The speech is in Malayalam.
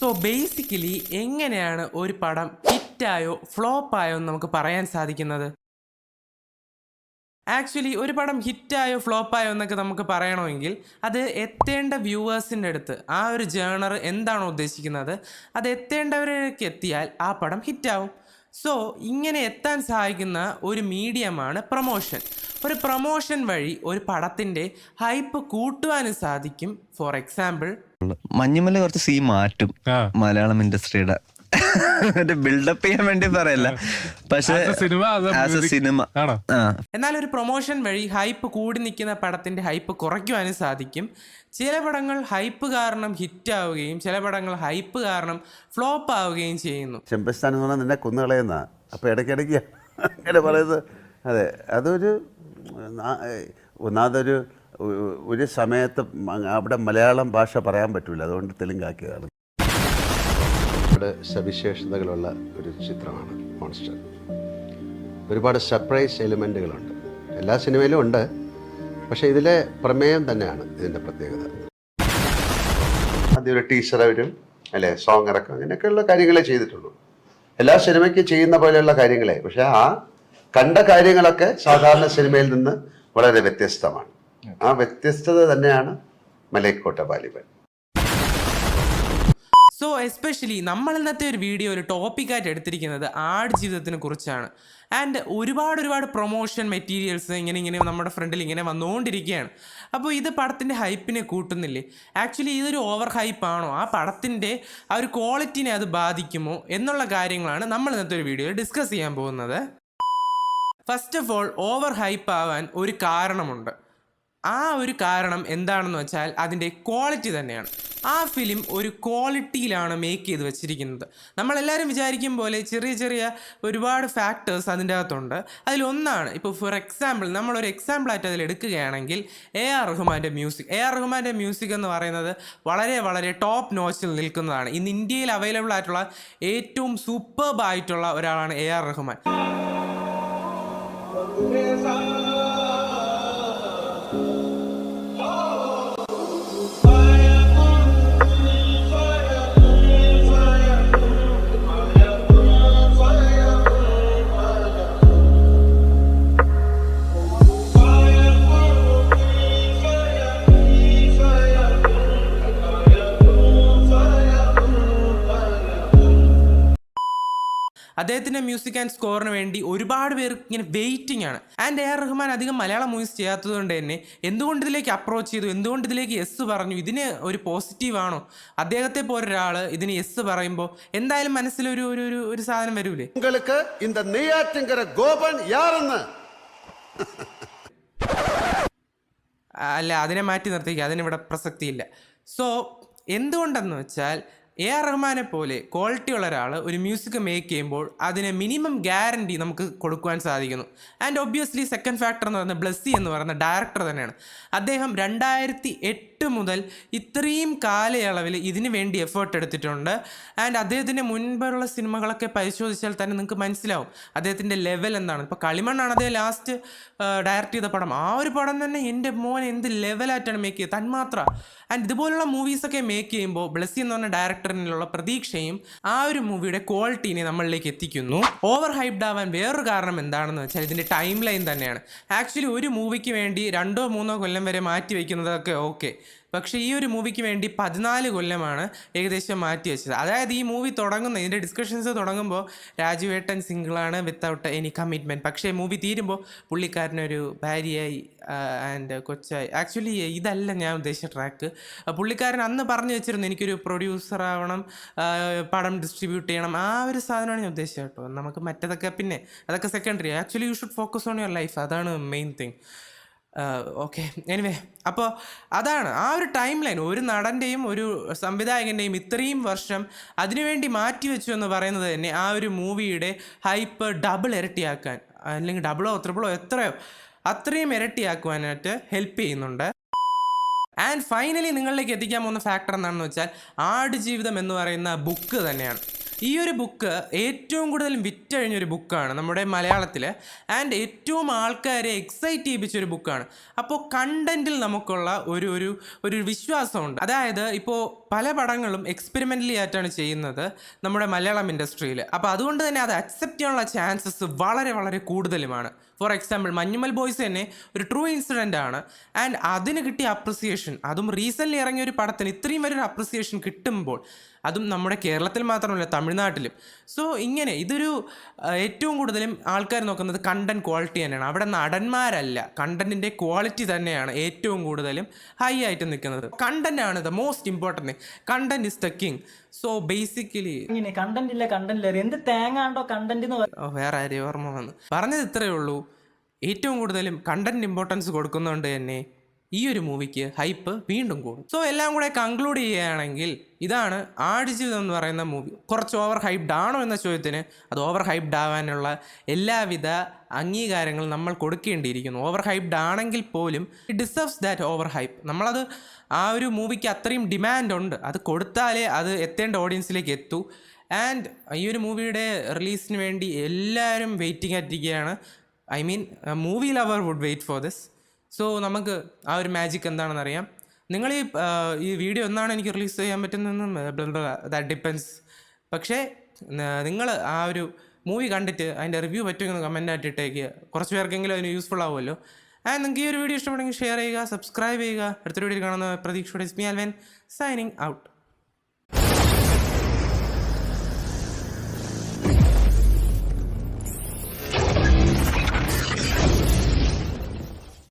സോ ബേസിക്കലി എങ്ങനെയാണ് ഒരു പടം ഹിറ്റായോ ഫ്ലോപ്പായോ എന്ന് നമുക്ക് പറയാൻ സാധിക്കുന്നത്? ആക്ച്വലി ഒരു പടം ഹിറ്റായോ ഫ്ലോപ്പായോ എന്നൊക്കെ നമുക്ക് പറയണമെങ്കിൽ അത് എത്തേണ്ട വ്യൂവേഴ്സിൻ്റെ അടുത്ത് ആ ഒരു ജേണർ എന്താണോ ഉദ്ദേശിക്കുന്നത് അത് എത്തേണ്ടവരിലേക്ക് എത്തിയാൽ ആ പടം ഹിറ്റാവും. സോ ഇങ്ങനെ എത്താൻ സഹായിക്കുന്ന ഒരു മീഡിയമാണ് പ്രൊമോഷൻ. ഒരു പ്രൊമോഷൻ വഴി ഒരു പടത്തിൻ്റെ ഹൈപ്പ് കൂട്ടുവാനും സാധിക്കും. ഫോർ എക്സാമ്പിൾ, മഞ്ഞുമല കുറച്ച് സീ മാറ്റും മലയാളം ഇൻഡസ്ട്രിയുടെ ബിൽഡപ്പ് ചെയ്യാൻ വേണ്ടി പറയല്ല, പക്ഷെ സിനിമ. എന്നാൽ ഒരു പ്രൊമോഷൻ വഴി ഹൈപ്പ് കൂടി നിൽക്കുന്ന പടത്തിന്റെ ഹൈപ്പ് കുറയ്ക്കുവാനും സാധിക്കും. ചില പടങ്ങൾ ഹൈപ്പ് കാരണം ഹിറ്റ് ആവുകയും ചില പടങ്ങൾ ഹൈപ്പ് കാരണം ഫ്ലോപ്പ് ആവുകയും ചെയ്യുന്നു. ചെമ്പസ്ഥാൻ എന്ന് പറഞ്ഞാൽ നിന്നെ കൊന്നുകളയുന്ന, അപ്പോൾ ഇടയ്ക്കിടയ്ക്ക് അങ്ങനെ പറയുന്നത്. അതെ, അതൊരു ഒന്നാമതൊരു ഒരു സമയത്ത് അവിടെ മലയാളം ഭാഷ പറയാൻ പറ്റില്ല, അതുകൊണ്ട് തെലുങ്കാക്കിയതാണ്. സവിശേഷതകളുള്ള ഒരു ചിത്രമാണ് മോൺസ്റ്റർ. ഒരുപാട് സർപ്രൈസ് എലിമെൻറ്റുകളുണ്ട്, എല്ലാ സിനിമയിലും ഉണ്ട്, പക്ഷേ ഇതിലെ പ്രമേയം തന്നെയാണ് ഇതിൻ്റെ പ്രത്യേകത. ആദ്യം ഒരു ടീച്ചർ വരും, അല്ലേ, സോങ് ഇറക്കും, അങ്ങനെയൊക്കെയുള്ള കാര്യങ്ങളെ ചെയ്തിട്ടുള്ളൂ. എല്ലാ സിനിമയ്ക്കും ചെയ്യുന്ന പോലെയുള്ള കാര്യങ്ങളെ, പക്ഷേ ആ കണ്ട കാര്യങ്ങളൊക്കെ സാധാരണ സിനിമയിൽ നിന്ന് വളരെ വ്യത്യസ്തമാണ്. ആ വ്യത്യസ്തത തന്നെയാണ് മലൈക്കോട്ട വാലിബൻ. സോ എസ്പെഷ്യലി നമ്മൾ ഇന്നത്തെ ഒരു വീഡിയോ ഒരു ടോപ്പിക്കായിട്ട് എടുത്തിരിക്കുന്നത് ആടുജീവിതത്തിനെ കുറിച്ചാണ്. ആൻഡ് ഒരുപാട് പ്രൊമോഷൻ മെറ്റീരിയൽസ് ഇങ്ങനെ നമ്മുടെ ഫ്രണ്ടിൽ ഇങ്ങനെ വന്നുകൊണ്ടിരിക്കുകയാണ്. അപ്പോൾ ഇത് പടത്തിൻ്റെ ഹൈപ്പിനെ കൂട്ടുന്നില്ലേ? ആക്ച്വലി ഇതൊരു ഓവർ ഹൈപ്പാണോ, ആ പടത്തിൻ്റെ ആ ഒരു ക്വാളിറ്റിനെ അത് ബാധിക്കുമോ എന്നുള്ള കാര്യങ്ങളാണ് നമ്മൾ ഇന്നത്തെ ഒരു വീഡിയോയിൽ ഡിസ്കസ് ചെയ്യാൻ പോകുന്നത്. First of all, over hype ആവാൻ ഒരു കാരണമുണ്ട്. ആ ഒരു കാരണം എന്താണെന്ന് വെച്ചാൽ അതിൻ്റെ ക്വാളിറ്റി തന്നെയാണ്. ആ ഫിലിം ഒരു ക്വാളിറ്റിയിലാണ് മേക്ക് ചെയ്ത് വെച്ചിരിക്കുന്നത്. നമ്മളെല്ലാവരും വിചാരിക്കും പോലെ ചെറിയ ഒരുപാട് ഫാക്ടേഴ്സ് അതിൻ്റെ അകത്തുണ്ട്. അതിലൊന്നാണ്, ഇപ്പോൾ ഫോർ എക്സാമ്പിൾ നമ്മളൊരു എക്സാമ്പിളായിട്ട് അതിൽ എടുക്കുകയാണെങ്കിൽ AR റഹ്മാൻ്റെ മ്യൂസിക്. AR റഹ്മാൻ്റെ മ്യൂസിക് എന്ന് പറയുന്നത് വളരെ ടോപ്പ് നോച്ചിൽ നിൽക്കുന്നതാണ്. ഇന്ന് ഇന്ത്യയിൽ അവൈലബിൾ ആയിട്ടുള്ള ഏറ്റവും സൂപ്പർബ് ആയിട്ടുള്ള ഒരാളാണ് AR റഹ്മാൻ. അദ്ദേഹത്തിൻ്റെ മ്യൂസിക് ആൻഡ് സ്കോറിന് വേണ്ടി ഒരുപാട് പേർ ഇങ്ങനെ വെയിറ്റിംഗ് ആണ്. ആൻഡ് AR റഹ്മാൻ അധികം മലയാളം മൂവീസ് ചെയ്യാത്തത് കൊണ്ട് തന്നെ എന്തുകൊണ്ട് ഇതിലേക്ക് അപ്രോച്ച് ചെയ്തു, എന്തുകൊണ്ട് ഇതിലേക്ക് യെസ് പറഞ്ഞു, ഇതിന് ഒരു പോസിറ്റീവാണോ? അദ്ദേഹത്തെ പോലെ ഒരാൾ ഇതിന് യെസ് പറയുമ്പോൾ എന്തായാലും മനസ്സിലൊരു ഒരു സാധനം വരൂലേ? അല്ല, അതിനെ മാറ്റി നിർത്തിക്കുക, അതിനിവിടെ പ്രസക്തിയില്ല. സോ എന്തുകൊണ്ടെന്ന് വെച്ചാൽ AR റഹ്മാനെ പോലെ ക്വാളിറ്റി ഉള്ള ഒരാൾ ഒരു മ്യൂസിക് മേക്ക് ചെയ്യുമ്പോൾ അതിന് മിനിമം ഗ്യാരണ്ടി നമുക്ക് കൊടുക്കുവാൻ സാധിക്കുന്നു. ആൻഡ് ഒബ്വിയസ്ലി സെക്കൻഡ് ഫാക്ടർ എന്ന് പറയുന്നത് ബ്ലസ്സി എന്ന് പറയുന്ന ഡയറക്ടർ തന്നെയാണ്. അദ്ദേഹം 2008 മുതൽ ഇത്രയും കാലയളവിൽ ഇതിന് വേണ്ടി എഫേർട്ട് എടുത്തിട്ടുണ്ട്. ആൻഡ് അദ്ദേഹത്തിൻ്റെ മുൻപുള്ള സിനിമകളൊക്കെ പരിശോധിച്ചാൽ തന്നെ നിങ്ങൾക്ക് മനസ്സിലാവും അദ്ദേഹത്തിൻ്റെ ലെവൽ എന്താണ്. ഇപ്പോൾ കളിമണ്ണാണ് അദ്ദേഹം ലാസ്റ്റ് ഡയറക്റ്റ് ചെയ്ത പടം. ആ ഒരു പടം തന്നെ എൻ്റെ മോൻ എന്ത് ലെവലായിട്ടാണ് മേക്ക് ചെയ്തത്, തന്മാത്ര. ആൻഡ് ഇതുപോലുള്ള മൂവീസൊക്കെ മേക്ക് ചെയ്യുമ്പോൾ ബ്ലസ്സി എന്ന് പറഞ്ഞ ഡയറക്ടറിനുള്ള പ്രതീക്ഷയും ആ ഒരു മൂവിയുടെ ക്വാളിറ്റീനെ നമ്മളിലേക്ക് എത്തിക്കുന്നു. ഓവർ ഹൈപ്ഡ് ആവാൻ വേറൊരു കാരണം എന്താണെന്ന് വെച്ചാൽ ഇതിൻ്റെ ടൈം ലൈൻ തന്നെയാണ്. ആക്ച്വലി ഒരു മൂവിക്ക് വേണ്ടി 2-3 കൊല്ലം വരെ മാറ്റി വയ്ക്കുന്നതൊക്കെ ഓക്കെ, പക്ഷേ ഈ ഒരു മൂവിക്ക് വേണ്ടി 14 കൊല്ലമാണ് ഏകദേശം മാറ്റി വെച്ചത്. അതായത് ഈ മൂവി തുടങ്ങുന്ന ഇതിൻ്റെ ഡിസ്കഷൻസ് തുടങ്ങുമ്പോൾ രാജുവേട്ടൻ സിംഗിളാണ് വിത്തൗട്ട് എനി കമ്മിറ്റ്മെൻറ്റ്. പക്ഷേ മൂവി തീരുമ്പോൾ പുള്ളിക്കാരനൊരു ഭാര്യയായി ആൻഡ് കൊച്ചായി. ആക്ച്വലി ഇതല്ല ഞാൻ ഉദ്ദേശിച്ച ട്രാക്ക്. പുള്ളിക്കാരൻ അന്ന് പറഞ്ഞു വെച്ചിരുന്നു എനിക്കൊരു പ്രൊഡ്യൂസർ ആവണം, പടം ഡിസ്ട്രിബ്യൂട്ട് ചെയ്യണം, ആ ഒരു സാധനമാണ് ഞാൻ ഉദ്ദേശിച്ചത് കേട്ടോ. നമുക്ക് മറ്റേതൊക്കെ പിന്നെ അതൊക്കെ secondary. Actually you should focus on your life, അതാണ് മെയിൻ തിങ്. ഓക്കെ, എനിവേ, അപ്പോൾ അതാണ് ആ ഒരു ടൈം ലൈൻ. ഒരു നടൻ്റെയും ഒരു സംവിധായകൻ്റെയും ഇത്രയും വർഷം അതിനുവേണ്ടി മാറ്റിവെച്ചു എന്ന് പറയുന്നത് തന്നെ ആ ഒരു മൂവിയുടെ ഹൈപ്പ് ഡബിൾ ഇരട്ടിയാക്കാൻ, അല്ലെങ്കിൽ ഡബിളോ ട്രിപ്പിളോ എത്രയോ അത്രയും ഇരട്ടിയാക്കുവാനായിട്ട് ഹെൽപ്പ് ചെയ്യുന്നുണ്ട്. ആൻഡ് ഫൈനലി നിങ്ങളിലേക്ക് എത്തിക്കാൻ പോകുന്ന ഫാക്ടർ എന്താണെന്ന് വെച്ചാൽ ആടുജീവിതം എന്ന് പറയുന്ന ബുക്ക് തന്നെയാണ്. ഈ ഒരു ബുക്ക് ഏറ്റവും കൂടുതൽ വിറ്റഴിഞ്ഞൊരു ബുക്കാണ് നമ്മുടെ മലയാളത്തിൽ. ആൻഡ് ഏറ്റവും ആൾക്കാരെ എക്സൈറ്റ് ചെയ്യിപ്പിച്ചൊരു ബുക്കാണ്. അപ്പോൾ കണ്ടൻറ്റിൽ നമുക്കുള്ള ഒരു വിശ്വാസമുണ്ട്. അതായത് ഇപ്പോൾ പല പടങ്ങളും എക്സ്പെരിമെൻ്റലി ആയിട്ടാണ് ചെയ്യുന്നത് നമ്മുടെ മലയാളം ഇൻഡസ്ട്രിയിൽ. അപ്പോൾ അതുകൊണ്ട് തന്നെ അത് അക്സെപ്റ്റ് ചെയ്യാനുള്ള ചാൻസസ് വളരെ വളരെ കൂടുതലുമാണ്. ഫോർ എക്സാമ്പിൾ മഞ്ഞുമൽ ബോയ്സ് തന്നെ ഒരു ട്രൂ ഇൻസിഡൻ്റ് ആണ്. ആൻഡ് അതിന് കിട്ടിയ അപ്രിസിയേഷൻ, അതും റീസെൻ്റ്ലി ഇറങ്ങിയ ഒരു പടത്തിന് ഇത്രയും വലിയൊരു അപ്രിസിയേഷൻ കിട്ടുമ്പോൾ, അതും നമ്മുടെ കേരളത്തിൽ മാത്രമല്ല തമിഴ്നാട്ടിലും. സോ ഇങ്ങനെ ഇതൊരു ഏറ്റവും കൂടുതലും ആൾക്കാർ നോക്കുന്നത് കണ്ടൻറ് ക്വാളിറ്റി തന്നെയാണ്. അവിടെ നടന്മാരല്ല, കണ്ടൻറ്റിൻ്റെ ക്വാളിറ്റി തന്നെയാണ് ഏറ്റവും കൂടുതലും ഹൈ ആയിട്ട് നിൽക്കുന്നത്. കണ്ടൻ്റ് ആണ് the most important. Content is the king. So basically content ഇല്ല എന്ത് തേങ്ങാണ്ടോ കണ്ടന്റ് വേറെ ആരെയും ഓർമ്മ വന്നു പറഞ്ഞത് ഇത്രയേ ഉള്ളൂ. ഏറ്റവും കൂടുതലും കണ്ടൻറ് ഇമ്പോർട്ടൻസ് കൊടുക്കുന്നതുകൊണ്ട് തന്നെ ഈ ഒരു മൂവിക്ക് ഹൈപ്പ് വീണ്ടും കൂടും. സോ എല്ലാം കൂടെ കൺക്ലൂഡ് ചെയ്യുകയാണെങ്കിൽ ഇതാണ് ആടുജീവിതം എന്ന് പറയുന്ന മൂവി. കുറച്ച് ഓവർ ഹൈപ്ഡ് ആണോ എന്ന ചോദ്യത്തിന് അത് ഓവർ ഹൈപ്ഡ് ആവാനുള്ള എല്ലാവിധ അംഗീകാരങ്ങളും നമ്മൾ കൊടുക്കേണ്ടിയിരിക്കുന്നു. ഓവർ ഹൈപ്ഡ് ആണെങ്കിൽ പോലും it deserves that over hype. നമ്മളത് ആ ഒരു മൂവിക്ക് അത്രയും ഡിമാൻഡ് ഉണ്ട്, അത് കൊടുത്താലേ അത് എത്തേണ്ട ഓഡിയൻസിലേക്ക് എത്തൂ. ആൻഡ് ഈ ഒരു മൂവിയുടെ റിലീസിന് വേണ്ടി എല്ലാവരും വെയിറ്റിംഗ് ആയിട്ടിരിക്കുകയാണ്. I mean movie lover would wait for this. So നമുക്ക് ആ ഒരു മാജിക് എന്താണെന്ന് അറിയാം. നിങ്ങൾ ഈ വീഡിയോ എന്നാണ് എനിക്ക് റിലീസ് ചെയ്യാൻ പറ്റുന്നതെന്നും ദാറ്റ് ഡിപ്പെൻസ്. പക്ഷേ നിങ്ങൾ ആ ഒരു മൂവി കണ്ടിട്ട് അതിൻ്റെ റിവ്യൂ പറ്റുമെന്ന് കമൻ്റ് ആയിട്ടിട്ടേക്ക്. കുറച്ച് പേർക്കെങ്കിലും അതിന് യൂസ്ഫുൾ ആവുമല്ലോ. ആൻഡ് നിങ്ങൾക്ക് ഈ ഒരു വീഡിയോ ഇഷ്ടപ്പെടുമെങ്കിൽ ഷെയർ ചെയ്യുക, സബ്സ്ക്രൈബ് ചെയ്യുക. അടുത്തൊരു വീഡിയോ കാണുന്ന പ്രതീക്ഷയോടെ ഇസ്മി ആൽവൻ സൈനിങ് ഔട്ട്.